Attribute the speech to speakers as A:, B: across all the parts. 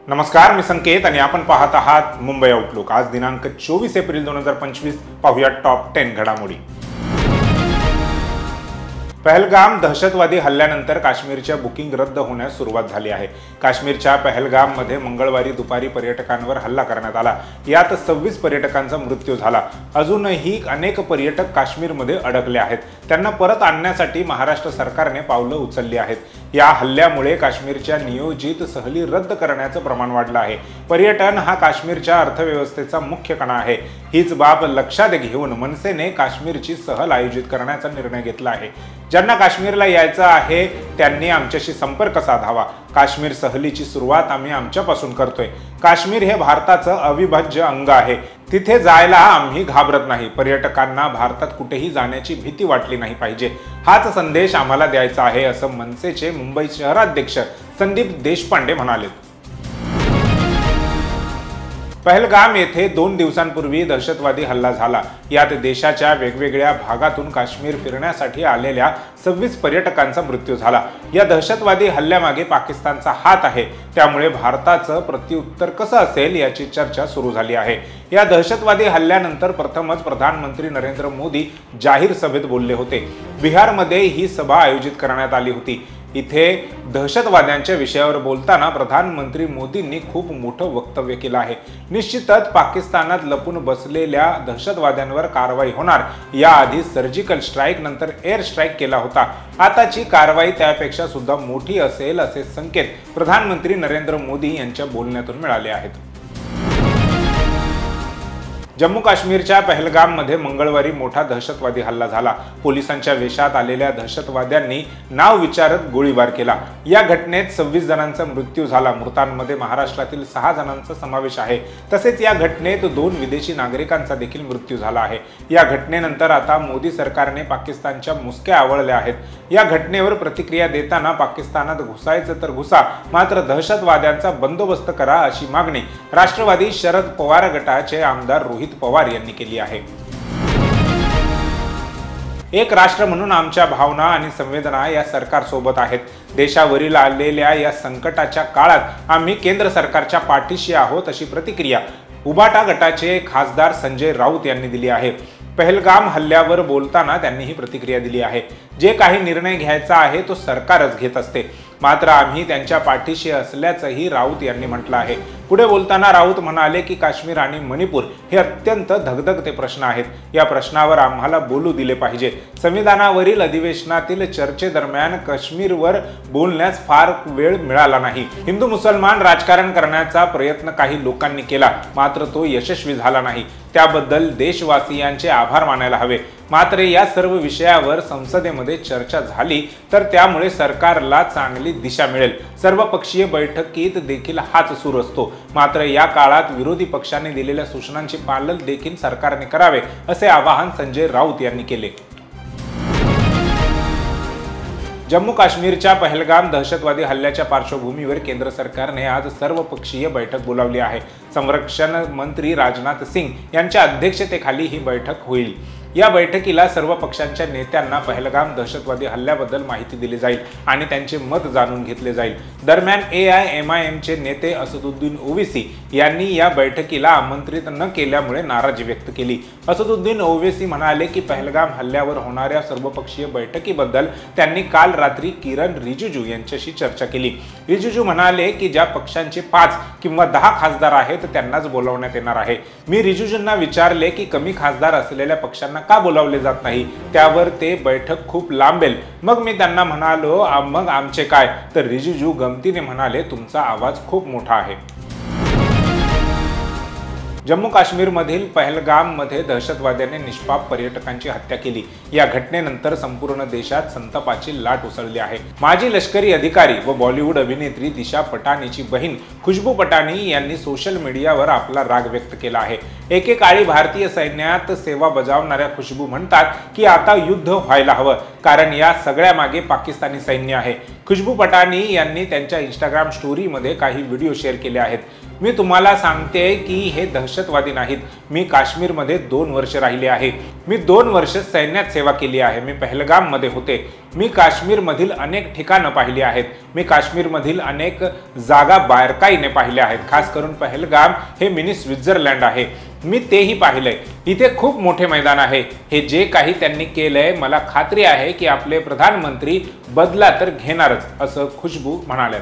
A: नमस्कार, मी संकेत आणि आपण पाहत आहात मुंबई आउटलुक। आज दिनांक 24 एप्रिल 2025। पाहूया टॉप 10 घडामोडी। पहलगाम दहशतवादी हल्ल्यानंतर काश्मीरच्या बुकिंग रद्द होण्यास सुरुवात झाली आहे। काश्मीरच्या पहलगाममध्ये मंगळवारी दुपारी पर्यटकांवर हल्ला करण्यात आला। यात 26 पर्यटकांचा मृत्यू झाला। अजूनही अनेक पर्यटक काश्मीरमध्ये अडकले आहेत। त्यांना परत आणण्यासाठी महाराष्ट्र सरकारने पावलं उचलली आहेत। या हल्ल्यामुळे काश्मीरच्या नियोजित सहली रद्द करण्याचं प्रमाण वाढलं आहे। पर्यटन हा काश्मीरच्या अर्थव्यवस्थेचा मुख्य कणा आहे। हीच बाब लक्षात घेऊन मनसेने काश्मीरची सहल आयोजित करण्याचा निर्णय घेतला आहे। ज्यांना काश्मीरला यायचं आहे त्यांनी आमच्याशी संपर्क साधावा। काश्मीर सहलीची सुरुवात आम्ही आमच्यापासून करतोय। काश्मीर हे भारताचं अविभाज्य अंग आहे। तिथे जायला आम्ही घाबरत नाही। पर्यटकांना भारतात कुठेही जाण्याची भीती वाटली नाही पाहिजे, हाच संदेश आम्हाला द्यायचा आहे, असं मनसेचे मुंबई शहराध्यक्ष संदीप देशपांडे म्हणाले। पहलगाम येथे 2 दिवसांपूर्वी दहशतवादी हल्ला झाला। यात देशाच्या वेगवेगळ्या भागातून काश्मीर फिरण्यासाठी आलेल्या 26 पर्यटकांचा मृत्यू झाला। या दहशतवादी हल्ल्यामागे पाकिस्तानचा हात आहे। त्यामुळे भारताचं प्रत्युत्तर कसं असेल याची चर्चा सुरू झाली आहे। या दहशतवादी हल्ल्यानंतर प्रथमच प्रधानमंत्री नरेंद्र मोदी जाहीर सभेत बोलले होते। बिहारमध्ये ही सभा आयोजित करण्यात आली होती। इथे दहशतवाद्यांच्या विषयावर बोलताना प्रधानमंत्री मोदींनी खूप मोठं वक्तव्य केलं आहे। निश्चितच पाकिस्तानात लपून बसलेल्या दहशतवाद्यांवर कारवाई होणार। याआधी सर्जिकल स्ट्राईक नंतर एअर स्ट्राईक केला होता। आताची कारवाई त्यापेक्षा सुद्धा मोठी असेल असे संकेत प्रधानमंत्री नरेंद्र मोदी यांच्या बोलण्यातून मिळाले आहेत। जम्मू काश्मीरच्या पहलगाममध्ये मंगळवारी मोठा दहशतवादी हल्ला झाला। पोलिसांच्या वेशात आलेल्या दहशतवाद्यांनी नाव विचारत गोळीबार केला। या घटनेत 26 जणांचा मृत्यू झाला। मृतांमध्ये महाराष्ट्रातील 6 जणांचा समावेश आहे। तसेच या घटनेत 2 विदेशी नागरिकांचा देखील मृत्यू झाला आहे। या घटनेनंतर आता मोदी सरकारने पाकिस्तानच्या मुसक्या आवळल्या आहेत। या घटनेवर प्रतिक्रिया देताना पाकिस्तानात घुसायचं तर घुसा, मात्र दहशतवाद्यांचा बंदोबस्त करा अशी मागणी राष्ट्रवादी शरद पवार गटाचे आमदार रोहित पवार यांनी केली आहे। एक राष्ट्र म्हणून आमच्या भावना आणि संवेदना या सरकार सोबत आहेत। देशावरील आलेल्या या संकटाच्या काळात आम्ही केंद्र सरकारच्या पाठीशी आहोत अशी प्रतिक्रिया उबाटा गटाचे खासदार संजय राऊत यांनी दिली आहे। पहलगाम हल्ल्यावर बोलताना त्यांनी ही प्रतिक्रिया दिली आहे। जे काही निर्णय घ्यायचा आहे तो सरकारच घेत असते, मात्र आम्ही त्यांच्या पाठीशी असल्याचंही राऊत यांनी म्हटलं आहे। पुढे बोलताना राऊत म्हणाले की काश्मीर आणि मणिपूर हे अत्यंत धगधगते प्रश्न आहेत। या प्रश्नावर आम्हाला बोलू दिले पाहिजे। संविधानावरील अधिवेशनातील चर्चेदरम्यान काश्मीरवर बोलण्यास फार वेळ मिळाला नाही। हिंदू मुसलमान राजकारण करण्याचा प्रयत्न काही लोकांनी केला, मात्र तो यशस्वी झाला नाही। त्याबद्दल देशवासियांचे आभार मानायला हवे। मात्र या सर्व विषयावर संसदेमध्ये चर्चा झाली तर त्यामुळे सरकारला चांगली दिशा मिळेल। सर्वपक्षीय बैठकीत देखील हाच सूर असतो, मात्र या काळात विरोधी पक्षांनी दिलेल्या सूचनांचे पालन देखील सरकारने करावे असे आवाहन संजय राऊत यांनी केले। जम्मू काश्मीरच्या पहलगाम दहशतवादी हल्ल्याच्या पार्श्वभूमीवर केंद्र सरकारने आज सर्वपक्षीय बैठक बोलावली आहे। संरक्षण मंत्री राजनाथ सिंग यांच्या अध्यक्षतेखाली ही बैठक होईल। या बैठकीला सर्व पक्षांच्या नेत्यांना पहलगाम दहशतवादी हल्ल्याबद्दल माहिती दिली जाईल आणि त्यांचे मत जाणून घेतले जाईल। दरम्यान AIMIMचे नेते असदुद्दीन ओवैसी यांनी या बैठकीला आमंत्रित न केल्यामुळे नाराजी व्यक्त केली। असदुद्दीन ओवैसी म्हणाले की पहलगाम हल्ल्यावर होणाऱ्या सर्वपक्षीय बैठकीबद्दल त्यांनी काल रात्री किरण रिजिजू यांच्याशी चर्चा केली। रिजिजू म्हणाले की ज्या पक्षांचे 5 किंवा 10 खासदार आहेत त्यांनाच बोलावण्यात येणार आहे। मी रिजिजूंना विचारले की कमी खासदार असलेल्या पक्षांना का बोलावले जात नाही, त्यावर ते बैठक खूप लांबेल। मग मी त्यांना म्हणालो मग आमचे काय, तर रिजिजू गमतीने म्हणाले तुमचा आवाज खूप मोठा आहे। जम्मू काश्मीरमधील पहलगाममध्ये दहशतवाद्यांनी निष्पाप पर्यटकांची हत्या केली। या घटनेनंतर संपूर्ण देशात संतापाची लाट उसळली आहे। माजी लष्करी अधिकारी व बॉलिवूड अभिनेत्री दिशा पटानीची बहीण खुशबू पटानी यांनी सोशल मीडियावर आपला राग व्यक्त केला आहे। एकेकाळी भारतीय सैन्यात सेवा बजावणाऱ्या खुशबू म्हणतात की आता युद्ध व्हायला हवं, कारण या सगळ्या मागे पाकिस्तानी सैन्य आहे। खुशबू पटानी यांनी त्यांच्या इंस्टाग्राम स्टोरीमध्ये काही व्हिडिओ शेअर केले आहेत। मी तुम्हाला सांगते की हे दहशतवादी नाहीत. मी काश्मीरमध्ये 2 वर्ष राहिले आहे. मी 2 वर्ष सैन्यात सेवा केली आहे. मी पहलगाममध्ये होते. मी काश्मीरमधील अनेक ठिकाणं पाहिली आहेत. मी काश्मीरमधील अनेक जागा बारकाईने पाहिल्या आहेत. खास करून पहलगाम हे मिनी स्वित्झर्लंड आहे. मी तेही पाहिलंय. इथे खूप मोठे मैदान आहे. हे जे काही त्यांनी केलंय, मला खात्री आहे की आपले प्रधानमंत्री बदला तर घेणारच, असं खुशबू म्हणाल्या.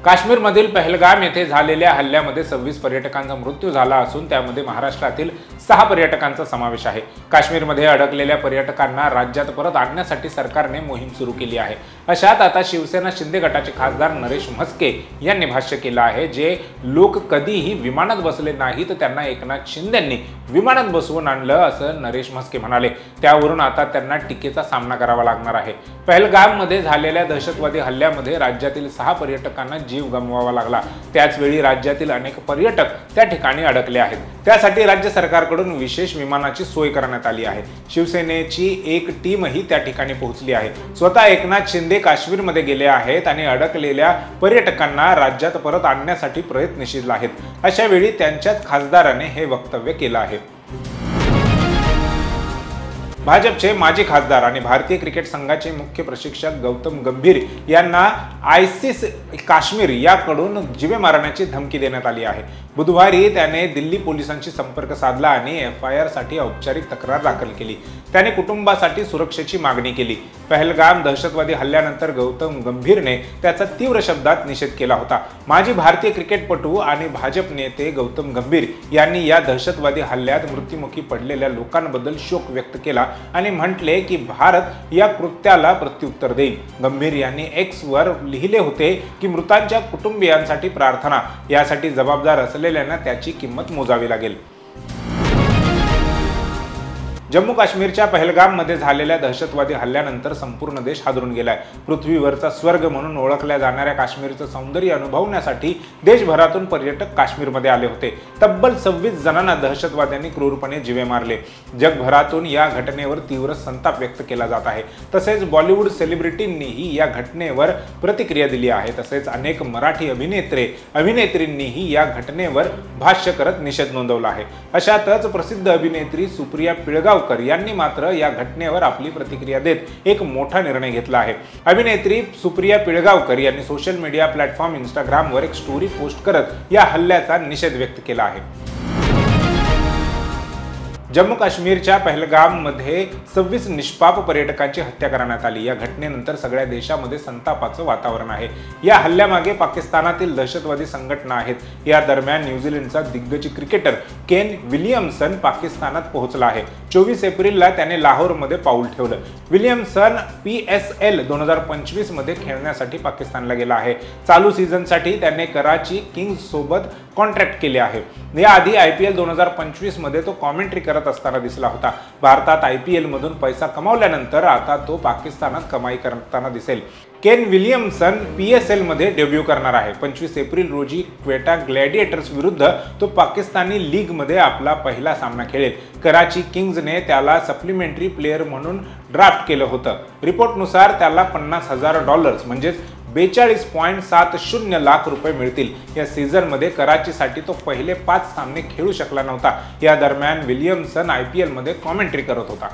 A: काश्मीरमधील पहलगाम येथे झालेल्या हल्ल्यामध्ये 26 पर्यटकांचा मृत्यू झाला असून त्यामध्ये महाराष्ट्रातील 6 पर्यटकांचा समावेश आहे. काश्मीरमध्ये अडकलेल्या पर्यटकांना राज्यात परत आणण्यासाठी सरकारने मोहीम सुरू केली आहे. अशात आता शिवसेना शिंदे गटाचे खासदार नरेश म्हस्के यांनी भाष्य केलं आहे. जे लोक कधीही विमानात बसले नाहीत त्यांना एकनाथ शिंदेंनी विमानात बसवून आणलं, असं नरेश म्हस्के म्हणाले. त्यावरून आता त्यांना टीकेचा सामना करावा लागणार आहे. पहलगाममध्ये झालेल्या दहशतवादी हल्ल्यामध्ये राज्यातील 6 पर्यटकांना जीव गमवावा लागला. त्याचवेळी राज्यातील अनेक पर्यटक त्या ठिकाणी अडकले आहेत. त्यासाठी राज्य सरकारकडून विशेष विमानाची सोय करण्यात आली आहे. शिवसेनेची एक टीमही त्या ठिकाणी पोहोचली आहे. स्वतः एकनाथ शिंदे काश्मीरमध्ये गेले आहेत आणि अडकलेल्या पर्यटकांना राज्यात परत आणण्यासाठी प्रयत्नशील आहेत. अशा वेळी त्यांच्याच खासदाराने हे वक्तव्य केलं आहे. भाजपचे माजी खासदार आणि भारतीय क्रिकेट संघाचे मुख्य प्रशिक्षक गौतम गंभीर यांना आयसिस काश्मीर याकडून जीवे मारण्याची धमकी देण्यात आली आहे. बुधवारी त्याने दिल्ली पोलिसांशी संपर्क साधला आणि FIR साठी औपचारिक तक्रार दाखल केली. त्याने कुटुंबासाठी सुरक्षेची मागणी केली. पहलगाम दहशतवादी हल्ल्यानंतर गौतम गंभीरने त्याचा तीव्र शब्दात निषेध केला होता. माजी भारतीय क्रिकेटपटू आणि भाजप नेते गौतम गंभीर यांनी या दहशतवादी हल्ल्यात मृत्युमुखी पडलेल्या लोकांबद्दल शोक व्यक्त केला आणि म्हटले की भारत या कृत्याला प्रत्युत्तर देईल. गंभीर यांनी X वर लिहिले होते की मृतांच्या कुटुंबियांसाठी प्रार्थना. यासाठी जबाबदार असलेल्यांना त्याची किंमत मोजावी लागेल. जम्मू काश्मीरच्या पहलगाममध्ये झालेल्या दहशतवादी हल्ल्यानंतर संपूर्ण देश हादरून गेलाय. पृथ्वीवरचा स्वर्ग म्हणून ओळखल्या जाणाऱ्या काश्मीरचं सौंदर्य अनुभवण्यासाठी देशभरातून पर्यटक काश्मीरमध्ये आले होते. तब्बल 26 जणांना दहशतवाद्यांनी क्रूरपणे जीवे मारले. जगभरातून या घटनेवर तीव्र संताप व्यक्त केला जात आहे. तसेच बॉलिवूड सेलिब्रिटींनीही या घटनेवर प्रतिक्रिया दिली आहे. तसेच अनेक मराठी अभिनेत्रींनीही या घटनेवर भाष्य करत निषेध नोंदवला आहे. अशातच प्रसिद्ध अभिनेत्री सुप्रिया पिळगाव यांनी मात्र या घटनेवर आपली प्रतिक्रिया देत एक मोठा निर्णय घेतला आहे. अभिनेत्री सुप्रिया पिळगावकर यांनी सोशल मीडिया प्लॅटफॉर्म इंस्टाग्रामवर एक स्टोरी पोस्ट करत या हल्ल्याचा निषेध व्यक्त केला आहे. जम्मू काश्मीरच्या पहलगाममध्ये 26 निष्पाप पर्यटकांची हत्या करण्यात आली. या घटनेनंतर सगळ्या देशामध्ये संतापाचं वातावरण आहे. या हल्ल्यामागे पाकिस्तानातील दहशतवादी संघटना आहेत. या दरम्यान न्यूझीलंडचा दिग्गज क्रिकेटर केन विलियमसन पाकिस्तानात पोहोचला आहे. 24 एप्रिलला त्याने लाहोरमध्ये पाऊल ठेवलं. विलियमसन PSL 2025 मध्ये खेळण्यासाठी पाकिस्तानला गेला आहे. चालू सीझनसाठी त्याने कराची किंग्ज सोबत कॉन्ट्रॅक्ट केले आहे. याआधी IPL 2025 मध्ये तो कॉमेंट्री करत असताना दिसला होता. भारतात IPL मधून पैसा कमावल्यानंतर आता तो पाकिस्तानात कमाई करताना दिसेल. केन विलियमसन PSL मध्ये डेब्यू करणार आहे. 25 एप्रिल रोजी क्वेटा ग्लॅडिएटर्स विरुद्ध तो पाकिस्तानी लीग मध्ये आपला पहिला सामना खेळेल. कराची किंग्जने त्याला सप्लिमेंटरी प्लेअर म्हणून ड्राफ्ट केलं होतं. रिपोर्टनुसार त्याला $50,000 म्हणजेच 42.70 लाख रुपये मिळतील. या सीझनमध्ये कराचीसाठी तो पहिले 5 सामने खेळू शकला नव्हता. या दरम्यान विलियमसन IPL मध्ये कॉमेंट्री करत होता.